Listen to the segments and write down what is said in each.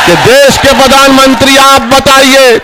कि देश के प्रधानमंत्री आप बताइए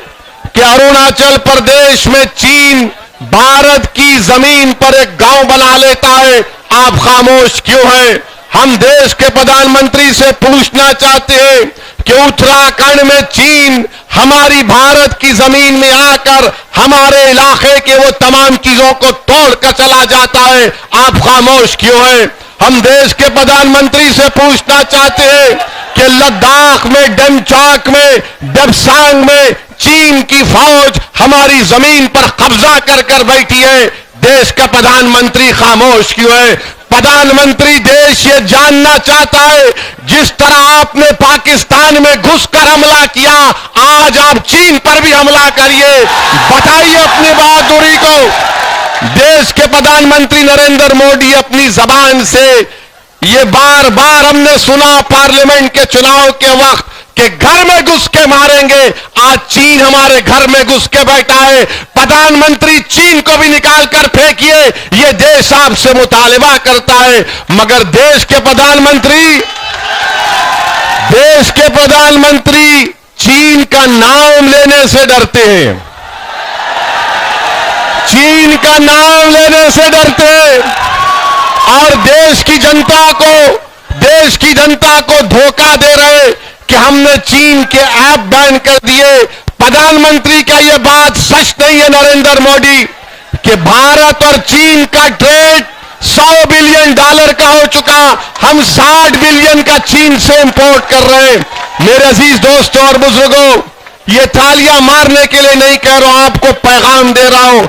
कि अरुणाचल प्रदेश में चीन भारत की जमीन पर एक गांव बना लेता है, आप खामोश क्यों हैं? हम देश के प्रधानमंत्री से पूछना चाहते हैं कि उत्तराखंड में चीन हमारी भारत की जमीन में आकर हमारे इलाके के वो तमाम चीजों को तोड़कर चला जाता है, आप खामोश क्यों हैं? हम देश के प्रधानमंत्री से पूछना चाहते हैं कि लद्दाख में, डेमचौक में, डेप्सांग में चीन की फौज हमारी जमीन पर कब्जा कर कर बैठी है, देश का प्रधानमंत्री खामोश क्यों है? प्रधानमंत्री देश ये जानना चाहता है, जिस तरह आपने पाकिस्तान में घुसकर हमला किया, आज आप चीन पर भी हमला करिए, बताइए अपनी बहादुरी को। देश के प्रधानमंत्री नरेंद्र मोदी अपनी जबान से ये बार बार हमने सुना पार्लियामेंट के चुनाव के वक्त कि घर में घुस के मारेंगे, आज चीन हमारे घर में घुस के बैठा है। प्रधानमंत्री चीन को भी निकाल कर फेंकिए, ये देश आपसे मुतालिबा करता है, मगर देश के प्रधानमंत्री चीन का नाम लेने से डरते हैं, चीन का नाम लेने से डरते हैं और देश की जनता को धोखा दे रहे कि हमने चीन के ऐप बैन कर दिए। प्रधानमंत्री का यह बात सच नहीं है नरेंद्र मोदी कि भारत और चीन का ट्रेड $100 बिलियन का हो चुका, हम 60 बिलियन का चीन से इंपोर्ट कर रहे हैं। मेरे अजीज दोस्तों और बुजुर्गों, ये तालियां मारने के लिए नहीं कह रहा हूं, आपको पैगाम दे रहा हूं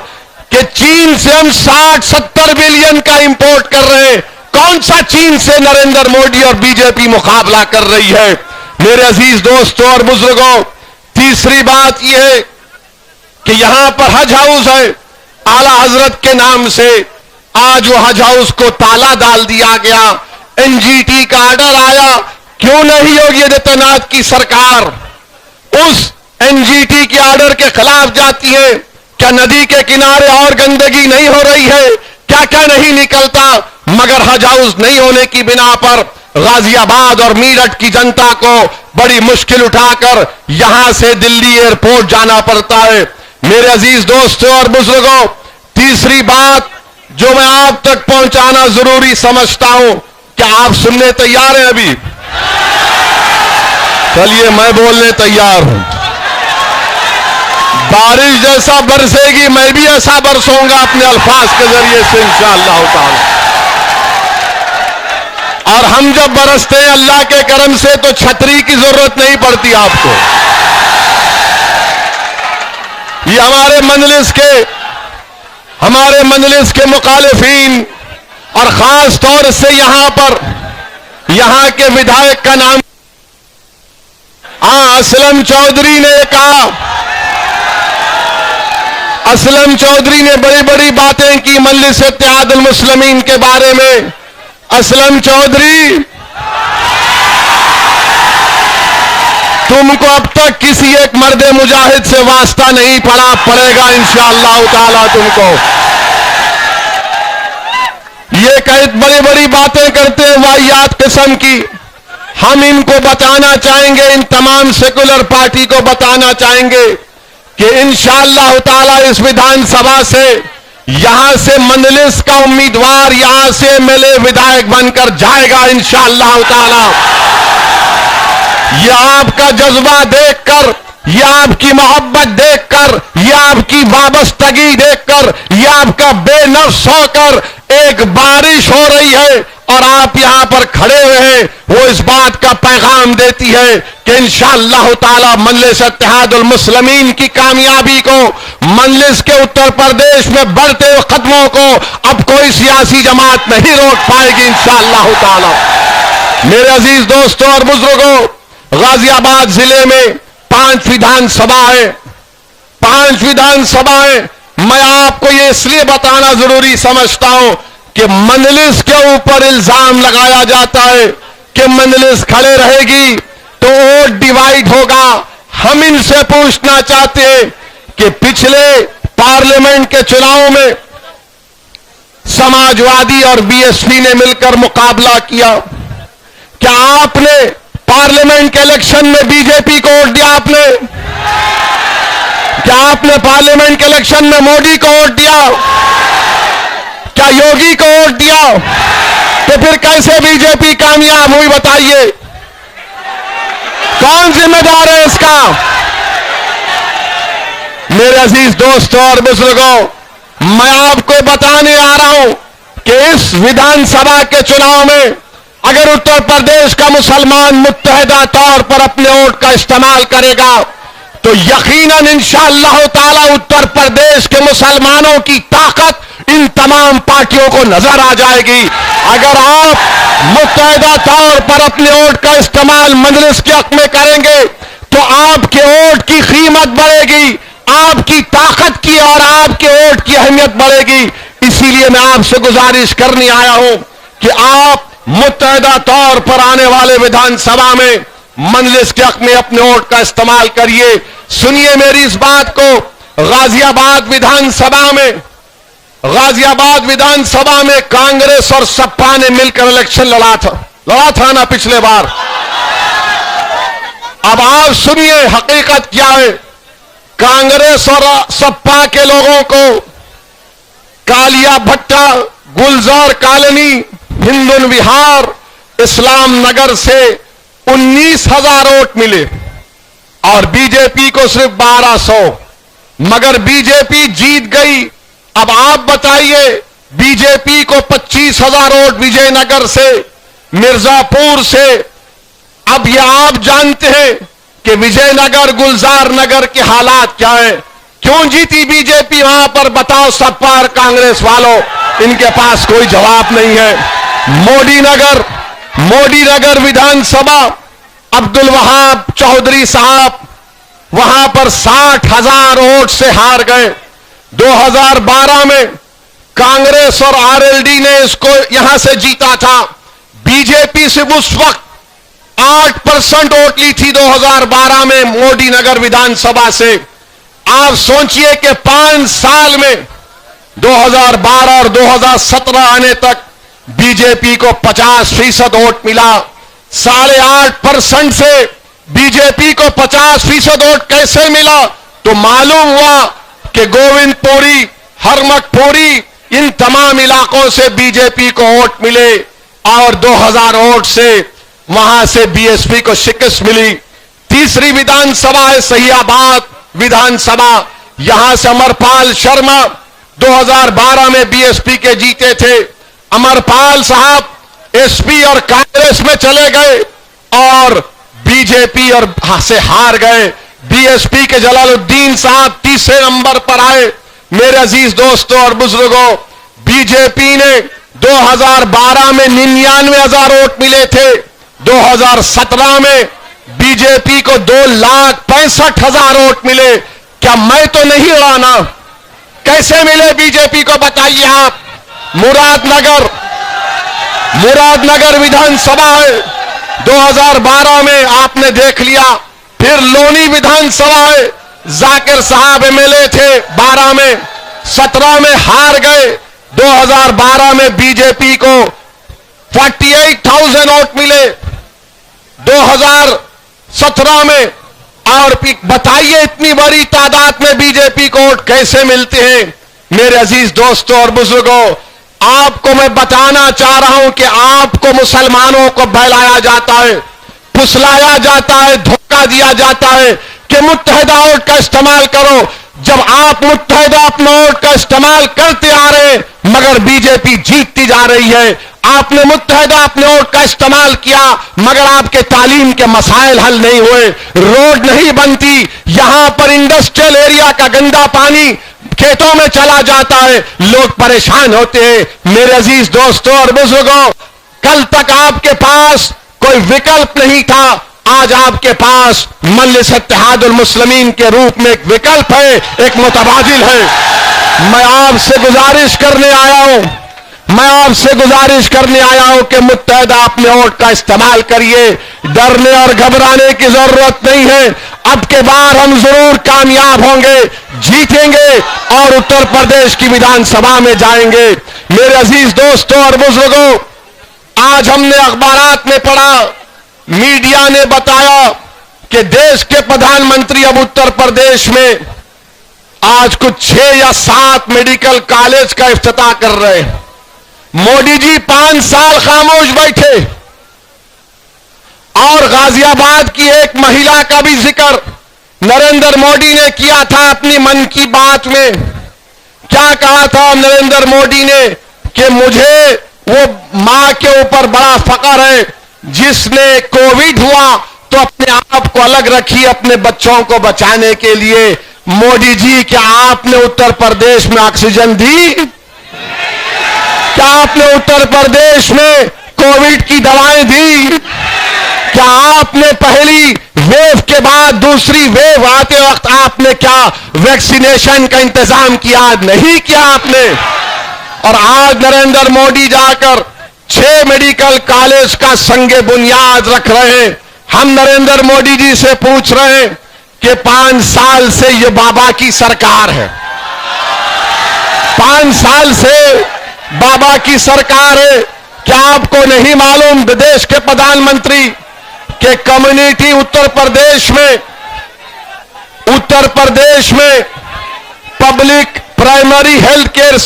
कि चीन से हम 60-70 बिलियन का इंपोर्ट कर रहे हैं। कौन सा चीन से नरेंद्र मोदी और बीजेपी मुकाबला कर रही है? मेरे अजीज दोस्तों और बुजुर्गों, तीसरी बात यह है कि यहां पर हज हाउस है, आला हजरत के नाम से आज वो हज हाउस को ताला डाल दिया गया। एनजीटी का ऑर्डर आया, क्यों नहीं योगी आदित्यनाथ की सरकार उस एनजीटी के ऑर्डर के खिलाफ जाती है? क्या नदी के किनारे और गंदगी नहीं हो रही है? क्या क्या नहीं निकलता? मगर हज हाउस नहीं होने की बिना पर गाजियाबाद और मीरठ की जनता को बड़ी मुश्किल उठाकर यहां से दिल्ली एयरपोर्ट जाना पड़ता है। मेरे अजीज दोस्तों और बुजुर्गों, तीसरी बात जो मैं आप तक पहुंचाना जरूरी समझता हूं, क्या आप सुनने तैयार हैं? अभी चलिए, मैं बोलने तैयार हूं। बारिश जैसा बरसेगी, मैं भी ऐसा बरसूंगा अपने अल्फाज के जरिए से इंशाअल्लाह ताला। और हम जब बरसते हैं अल्लाह के करम से तो छतरी की जरूरत नहीं पड़ती आपको। ये हमारे मजलिस के मुखालिफिन और खास तौर से यहां के विधायक का नाम असलम चौधरी ने कहा। असलम चौधरी ने बड़ी बड़ी बातें की मजलिस इत्तेहादुल मुस्लिमीन के बारे में। असलम चौधरी, तुमको अब तक किसी एक मर्द मुजाहिद से वास्ता नहीं पड़ेगा इंशाअल्लाह ताला। तुमको ये कई बड़ी बड़ी बातें करते हैं वाहियात किस्म की, हम इनको बताना चाहेंगे, इन तमाम सेकुलर पार्टी को बताना चाहेंगे कि इंशाअल्लाह ताला इस विधानसभा से, यहां से मजलिस का उम्मीदवार यहां से एमएलए विधायक बनकर जाएगा इंशाअल्लाह ताला। यह आपका जज्बा देखकर, यह आपकी मोहब्बत देखकर, यह आपकी वाबस्तगी देखकर, यह आपका बेनफ्स होकर एक बारिश हो रही है और आप यहां पर खड़े हुए हैं, वो इस बात का पैगाम देती है कि इंशाअल्लाह ताला मजलिस इत्तेहादुल मुस्लिमीन की कामयाबी को, मजलिस के उत्तर प्रदेश में बढ़ते हुए कदमों को अब कोई सियासी जमात नहीं रोक पाएगी इंशाअल्लाह ताला। मेरे अजीज दोस्तों और बुजुर्गों, गाजियाबाद जिले में 5 विधानसभा है, 5 विधानसभाएं। मैं आपको ये इसलिए बताना जरूरी समझता हूं कि मजलिस के ऊपर इल्जाम लगाया जाता है कि मजलिस खड़े रहेगी तो वोट डिवाइड होगा। हम इनसे पूछना चाहते हैं कि पिछले पार्लियामेंट के चुनाव में समाजवादी और बीएसपी ने मिलकर मुकाबला किया, क्या आपने पार्लियामेंट के इलेक्शन में बीजेपी को वोट दिया आपने? क्या आपने पार्लियामेंट के इलेक्शन में मोदी को वोट दिया? क्या योगी को वोट दिया? तो फिर कैसे बीजेपी कामयाब हुई बताइए? कौन जिम्मेदार है इसका? मेरे अजीज दोस्तों और बुजुर्गों, मैं आपको बताने आ रहा हूं कि इस विधानसभा के चुनाव में अगर उत्तर प्रदेश का मुसलमान मुत्तहिदा तौर पर अपने वोट का इस्तेमाल करेगा तो यकीनन इंशाअल्लाह ताला उत्तर प्रदेश के मुसलमानों की ताकत इन तमाम पार्टियों को नजर आ जाएगी। अगर आप मुत्तहिदा तौर पर अपने वोट का इस्तेमाल मजलिस के हक में करेंगे तो आपके वोट की कीमत बढ़ेगी, आपकी ताकत की और आपके वोट की अहमियत बढ़ेगी। इसीलिए मैं आपसे गुजारिश करने आया हूं कि आप मुत्तहिदा तौर पर आने वाले विधानसभा में मजलिस के हक में अपने वोट का इस्तेमाल करिए। सुनिए मेरी इस बात को, गाजियाबाद विधानसभा में कांग्रेस और सपा ने मिलकर इलेक्शन लड़ा था ना पिछले बार। अब आप सुनिए हकीकत क्या है। कांग्रेस और सपा के लोगों को कालिया भट्टा, गुलजार कॉलोनी, हिंदुन विहार, इस्लाम नगर से 19,000 वोट मिले और बीजेपी को सिर्फ 1200, मगर बीजेपी जीत गई। अब आप बताइए, बीजेपी को 25,000 वोट विजयनगर से, मिर्जापुर से। अब यह आप जानते हैं कि विजयनगर, गुलजार नगर के हालात क्या है, क्यों जीती बीजेपी वहां पर? बताओ सपा और कांग्रेस वालों, इनके पास कोई जवाब नहीं है। मोदी नगर विधानसभा, अब्दुल वहाब चौधरी साहब वहां पर 60,000 वोट से हार गए। 2012 में कांग्रेस और आरएलडी ने इसको यहां से जीता था। बीजेपी से उस वक्त 8% वोट ली थी 2012 में मोदी नगर विधानसभा से। आप सोचिए कि 5 साल में 2012 और 2017 आने तक बीजेपी को 50% वोट मिला। 8.5% से बीजेपी को 50% वोट कैसे मिला? तो मालूम हुआ कि गोविंदपुरी, हरमखपुरी, इन तमाम इलाकों से बीजेपी को वोट मिले और 2000 वोट से वहां से बीएसपी को शिकस्त मिली। तीसरी विधानसभा है सहियाबाद विधानसभा, यहां से अमरपाल शर्मा 2012 में बीएसपी के जीते थे। अमरपाल साहब एसपी और कांग्रेस में चले गए और बीजेपी और से हार गए। बीएसपी के जलालुद्दीन साहब तीसरे नंबर पर आए। मेरे अजीज दोस्तों और बुजुर्गों, बीजेपी ने 2012 में 99,000 वोट मिले थे। 2017 में बीजेपी को 2,65,000 वोट मिले। क्या मैं तो नहीं उड़ा ना? कैसे मिले बीजेपी को बताइए आप? मुरादनगर विधानसभा है 2012 में, आपने देख लिया। फिर लोनी विधानसभा है, जाकिर साहब एमएलए थे 12 में, 17 में हार गए। 2012 में बीजेपी को 48,000 वोट मिले 2017 में। और बताइए इतनी बड़ी तादाद में बीजेपी को वोट कैसे मिलते हैं? मेरे अजीज दोस्तों और बुजुर्गों, आपको मैं बताना चाह रहा हूं कि आपको मुसलमानों को बहलाया जाता है, फुसलाया जाता है, धोखा दिया जाता है कि मुत्तहिदा वोट का इस्तेमाल करो। जब आप मुत्तहिदा अपना वोट का इस्तेमाल करते आ रहे हैं मगर बीजेपी जीतती जा रही है। आपने मुत्तहिदा अपने वोट का इस्तेमाल किया मगर आपके तालीम के मसाइल हल नहीं हुए, रोड नहीं बनती, यहां पर इंडस्ट्रियल एरिया का गंदा पानी खेतों में चला जाता है, लोग परेशान होते हैं। मेरे अजीज दोस्तों और बुजुर्गों, कल तक आपके पास कोई विकल्प नहीं था, आज आपके पास मजलिस इत्तेहादुल मुस्लिमीन के रूप में एक विकल्प है, एक मुतबादिल है। मैं आपसे गुजारिश करने आया हूं कि मुत्तहिदा अपने वोट का इस्तेमाल करिए, डरने और घबराने की जरूरत नहीं है। अब के बार हम जरूर कामयाब होंगे, जीतेंगे और उत्तर प्रदेश की विधानसभा में जाएंगे। मेरे अजीज दोस्तों और बुजुर्गों, आज हमने अखबारात में पढ़ा मीडिया ने बताया कि देश के प्रधानमंत्री अब उत्तर प्रदेश में आज कुछ 6 या 7 मेडिकल कॉलेज का इफ्तिताह कर रहे हैं। मोदी जी 5 साल खामोश बैठे और गाजियाबाद की एक महिला का भी जिक्र नरेंद्र मोदी ने किया था अपनी मन की बात में। क्या कहा था नरेंद्र मोदी ने कि मुझे वो मां के ऊपर बड़ा फख्र है जिसने कोविड हुआ तो अपने आप को अलग रखी अपने बच्चों को बचाने के लिए। मोदी जी, क्या आपने उत्तर प्रदेश में ऑक्सीजन दी? क्या आपने उत्तर प्रदेश में कोविड की दवाएं दी? क्या आपने पहली वेव के बाद दूसरी वेव आते वक्त आपने क्या वैक्सीनेशन का इंतजाम किया? नहीं किया आपने। और आज नरेंद्र मोदी जाकर 6 मेडिकल कॉलेज का संगे बुनियाद रख रहे हैं। हम नरेंद्र मोदी जी से पूछ रहे हैं कि 5 साल से ये बाबा की सरकार है, 5 साल से बाबा की सरकार है। क्या आपको नहीं मालूम देश के प्रधानमंत्री के कम्युनिटी उत्तर प्रदेश में public primary health care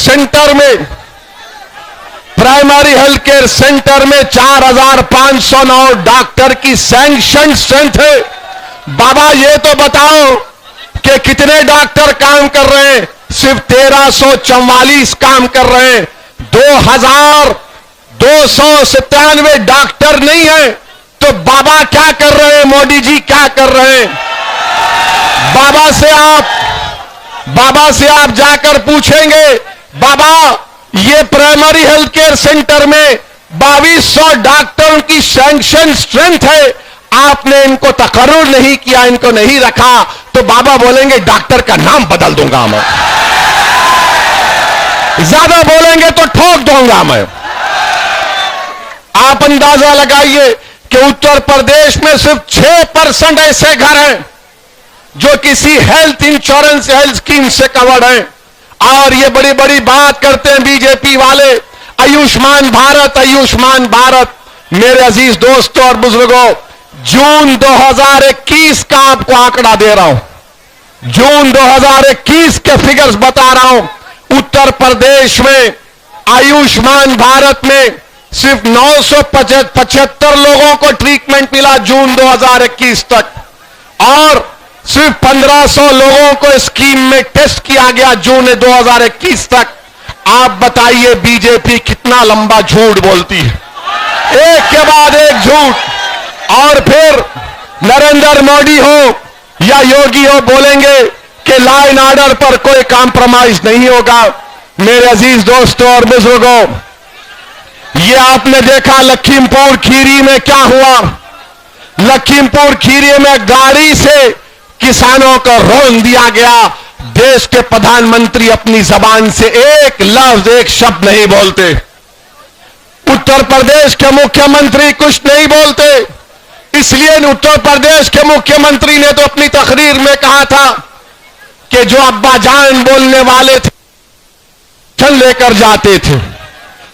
centre में 4,509 डॉक्टर की सैंक्शन स्ट्रेंथ है। बाबा ये तो बताओ कि कितने डॉक्टर काम कर रहे हैं? सिर्फ 1344 काम कर रहे हैं। 2,297 डॉक्टर नहीं है तो बाबा क्या कर रहे हैं? मोदी जी क्या कर रहे हैं? बाबा से आप जाकर पूछेंगे, बाबा ये प्राइमरी हेल्थ केयर सेंटर में 2200 डॉक्टरों की सैंक्शन स्ट्रेंथ है, आपने इनको तकर्रुर नहीं किया, इनको नहीं रखा, तो बाबा बोलेंगे डॉक्टर का नाम बदल दूंगा मैं, ज्यादा बोलेंगे तो ठोक दूंगा मैं। आप अंदाजा लगाइए कि उत्तर प्रदेश में सिर्फ 6% ऐसे घर हैं जो किसी हेल्थ इंश्योरेंस हेल्थ स्कीम से कवर्ड हैं। और ये बड़ी बड़ी बात करते हैं बीजेपी वाले, आयुष्मान भारत, आयुष्मान भारत। मेरे अजीज दोस्तों और बुजुर्गों, जून 2021 का आपको आंकड़ा दे रहा हूं, जून 2021 के फिगर्स बता रहा हूं। उत्तर प्रदेश में आयुष्मान भारत में सिर्फ 975 लोगों को ट्रीटमेंट मिला जून 2021 तक, और सिर्फ 1500 लोगों को स्कीम में टेस्ट किया गया जून 2021 तक। आप बताइए बीजेपी कितना लंबा झूठ बोलती है, एक के बाद एक झूठ। और फिर नरेंद्र मोदी हो या योगी हो बोलेंगे कि लॉ एंड ऑर्डर पर कोई कॉम्प्रोमाइज नहीं होगा। मेरे अजीज दोस्तों और बुजुर्गों, ये आपने देखा लखीमपुर खीरी में क्या हुआ। लखीमपुर खीरी में गाड़ी से किसानों को रौंद दिया गया। देश के प्रधानमंत्री अपनी जबान से एक लफ्ज एक शब्द नहीं बोलते, उत्तर प्रदेश के मुख्यमंत्री कुछ नहीं बोलते। इसलिए उत्तर प्रदेश के मुख्यमंत्री ने तो अपनी तकरीर में कहा था कि जो अब्बा जान बोलने वाले थे लेकर जाते थे।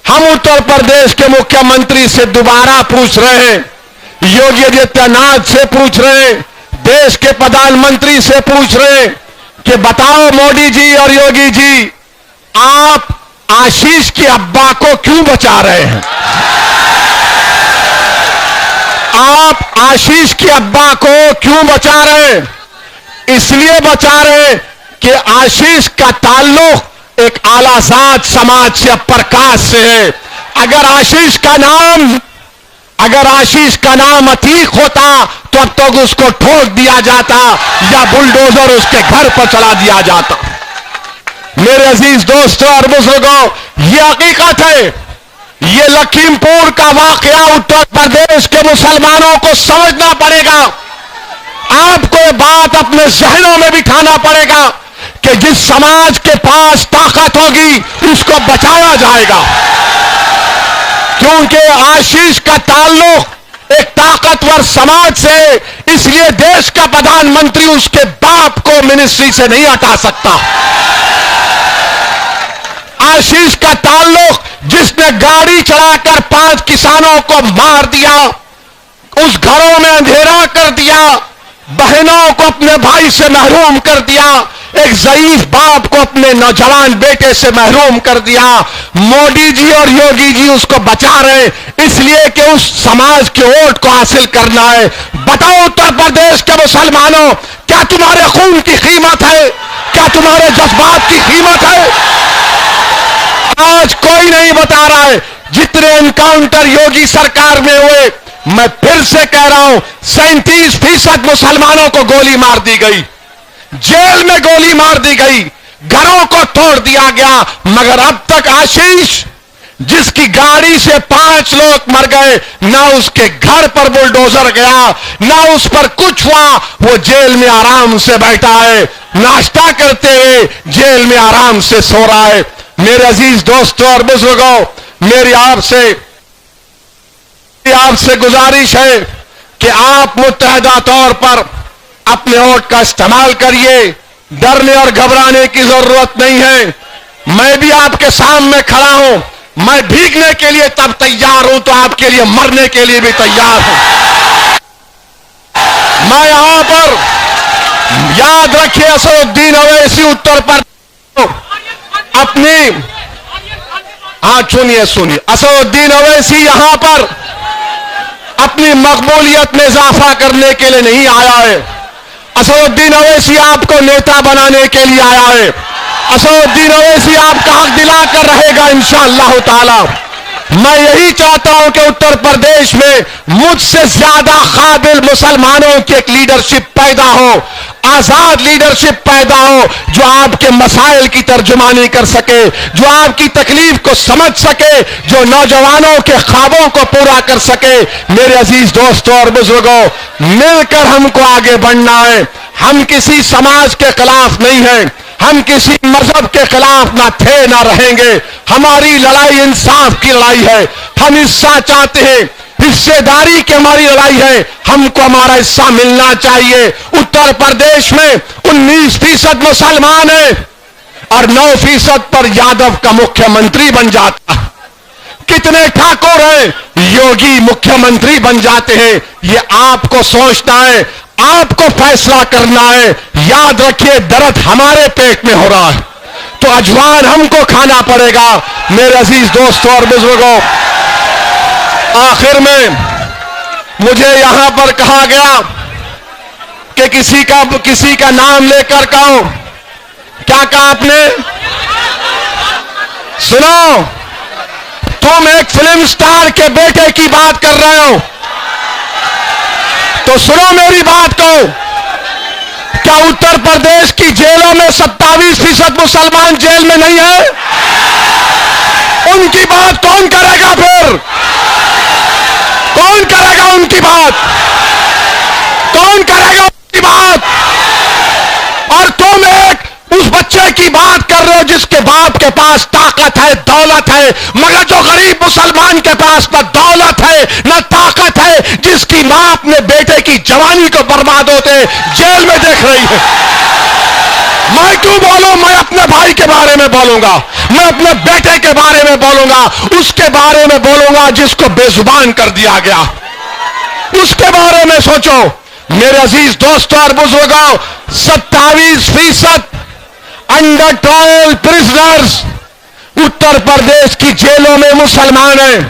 हम उत्तर प्रदेश के मुख्यमंत्री से दोबारा पूछ रहे हैं, योगी आदित्यनाथ से पूछ रहे हैं, देश के प्रधानमंत्री से पूछ रहे हैं कि बताओ मोदी जी और योगी जी, आप आशीष के अब्बा को क्यों बचा रहे हैं? आप आशीष के अब्बा को क्यों बचा रहे हैं? इसलिए बचा रहे हैं कि आशीष का ताल्लुक एक आलाजात समाज से, प्रकाश से है। अगर आशीष का नाम अतीक होता तो अब तक उसको ठोक दिया जाता या बुलडोजर उसके घर पर चला दिया जाता। मेरे अजीज दोस्तों और बुजुर्गों, ये हकीकत है। ये लखीमपुर का वाकया उत्तर प्रदेश के मुसलमानों को समझना पड़ेगा। आपको ये बात अपने जहनों में बिठाना पड़ेगा कि जिस समाज के पास ताकत होगी उसको बचाया जाएगा, क्योंकि आशीष का ताल्लुक एक ताकतवर समाज से, इसलिए देश का प्रधानमंत्री उसके बाप को मिनिस्ट्री से नहीं हटा सकता। आशीष का ताल्लुक जिसने गाड़ी चढ़ाकर 5 किसानों को मार दिया, उस घरों में अंधेरा कर दिया, बहनों को अपने भाई से महरूम कर दिया, एक ज़ईफ बाप को अपने नौजवान बेटे से महरूम कर दिया। मोदी जी और योगी जी उसको बचा रहे इसलिए कि उस समाज के वोट को हासिल करना है। बताओ उत्तर प्रदेश के मुसलमानों, क्या तुम्हारे खून की कीमत है? क्या तुम्हारे जज्बात की कीमत है? आज कोई नहीं बता रहा है। जितने एनकाउंटर योगी सरकार में हुए, मैं फिर से कह रहा हूं, 37% मुसलमानों को गोली मार दी गई, जेल में गोली मार दी गई, घरों को तोड़ दिया गया। मगर अब तक आशीष, जिसकी गाड़ी से 5 लोग मर गए, ना उसके घर पर बुलडोजर गया, ना उस पर कुछ हुआ, वो जेल में आराम से बैठा है, नाश्ता करते हुए जेल में आराम से सो रहा है। मेरे अजीज दोस्तों और बुजुर्गों, मेरी आपसे गुजारिश है कि आप मुत्तहदा तौर पर अपने वोट का इस्तेमाल करिए। डरने और घबराने की जरूरत नहीं है। मैं भी आपके सामने खड़ा हूं। मैं भीगने के लिए तब तैयार हूं तो आपके लिए मरने के लिए भी तैयार हूं। मैं यहां पर, याद रखिए, असदुद्दीन अवैसी उत्तर प्रदेश अपनी, हाँ सुनिए, असदुद्दीन अवैसी यहां पर अपनी मकबूलियत में इजाफा करने के लिए नहीं आया है। असदुद्दीन अवैसी आपको नेता बनाने के लिए आया है। असदुद्दीन अवैसी आपका हक दिला कर रहेगा इंशाअल्लाह ताला। मैं यही चाहता हूं कि उत्तर प्रदेश में मुझसे ज्यादा काबिल मुसलमानों की एक लीडरशिप पैदा हो, आजाद लीडरशिप पैदा हो, जो आपके मसाइल की तर्जुमानी कर सके, जो आपकी तकलीफ को समझ सके, जो नौजवानों के ख्वाबों को पूरा कर सके। मेरे अजीज दोस्तों और बुजुर्गों, मिलकर हमको आगे बढ़ना है। हम किसी समाज के खिलाफ नहीं हैं, हम किसी मजहब के खिलाफ ना थे ना रहेंगे। हमारी लड़ाई इंसाफ की लड़ाई है। हम हिस्सा चाहते हैं, हिस्सेदारी की हमारी लड़ाई है। हमको हमारा हिस्सा मिलना चाहिए। उत्तर प्रदेश में 19% मुसलमान हैं और 9% पर यादव का मुख्यमंत्री बन जाता है। कितने ठाकुर हैं, योगी मुख्यमंत्री बन जाते हैं। ये आपको सोचना है, आपको फैसला करना है। याद रखिए, दर्द हमारे पेट में हो रहा है तो अजवान हमको खाना पड़ेगा। मेरे अजीज दोस्तों और बुजुर्गों, आखिर में मुझे यहां पर कहा गया कि किसी का नाम लेकर कहो। क्या कहा आपने? सुनो, तुम एक फिल्म स्टार के बेटे की बात कर रहे हो तो सुनो मेरी बात को। क्या उत्तर प्रदेश की जेलों में 27% मुसलमान जेल में नहीं है? उनकी बात कौन करेगा? फिर कौन करेगा उनकी बात? कौन करेगा उनकी बात? और तुम एक उस बच्चे की बात कर रहे हो जिसके बाप के पास ताकत है, दौलत है, मगर जो गरीब मुसलमान के पास न दौलत है न ताकत है, जिसकी मां अपने बेटे की जवानी को बर्बाद होते जेल में देख रही है। मैं क्यों बोलूं? मैं अपने भाई के बारे में बोलूंगा, मैं अपने बेटे के बारे में बोलूंगा, उसके बारे में बोलूंगा जिसको बेजुबान कर दिया गया। उसके बारे में सोचो। मेरे अजीज दोस्तों और बुजुर्गों, 27% under trial prisoners Uttar Pradesh की जेलों में मुसलमान हैं।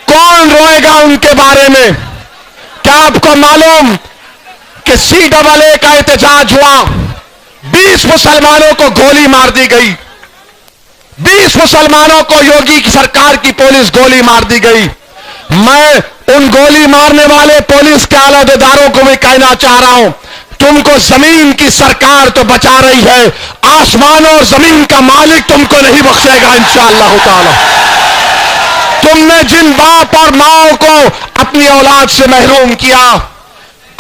कौन रोएगा उनके बारे में? क्या आपको मालूम कि CAA का एहतजाज हुआ, 20 मुसलमानों को गोली मार दी गई, 20 मुसलमानों को योगी की सरकार की पुलिस गोली मार दी गई। मैं उन गोली मारने वाले पुलिस के आलादारों को भी कहना चाह रहा हूं, तुमको जमीन की सरकार तो बचा रही है, आसमान और जमीन का मालिक तुमको नहीं बख्शेगा इंशाअल्लाह ताला। तुमने जिन बाप और माओ को अपनी औलाद से महरूम किया,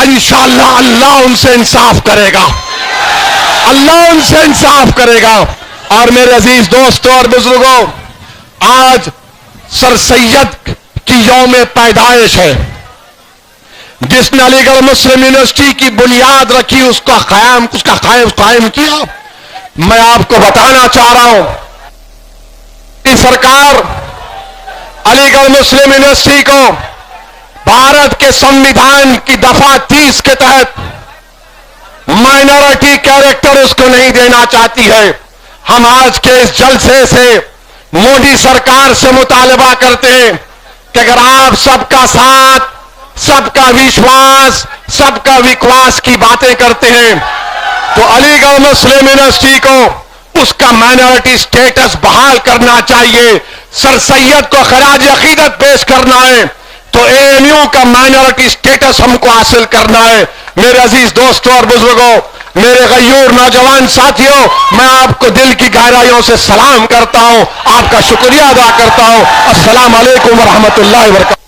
इंशाअल्लाह अल्लाह उनसे इंसाफ करेगा, अल्लाह उनसे इंसाफ करेगा। और मेरे अजीज दोस्तों और बुजुर्गों, आज सर सैयद की यौम पैदाइश है। जिसने अलीगढ़ मुस्लिम यूनिवर्सिटी की बुनियाद रखी, उसका कायम किया। मैं आपको बताना चाह रहा हूं कि सरकार अलीगढ़ मुस्लिम यूनिवर्सिटी को भारत के संविधान की दफा 30 के तहत माइनॉरिटी कैरेक्टर उसको नहीं देना चाहती है। हम आज के इस जलसे से मोदी सरकार से मुतालबा करते हैं कि अगर आप सबका साथ, सबका विश्वास, सबका विश्वास की बातें करते हैं तो अलीगढ़ मुस्लिम यूनिवर्सिटी को उसका माइनॉरिटी स्टेटस बहाल करना चाहिए। सर सैयद को खराज अकीदत पेश करना है तो एएमयू का माइनॉरिटी स्टेटस हमको हासिल करना है। मेरे अजीज दोस्तों और बुजुर्गों, मेरे गयूर नौजवान साथियों, मैं आपको दिल की गहराइयों से सलाम करता हूं, आपका शुक्रिया अदा करता हूं। अस्सलाम वालेकुम व रहमतुल्लाहि व बरकातहू।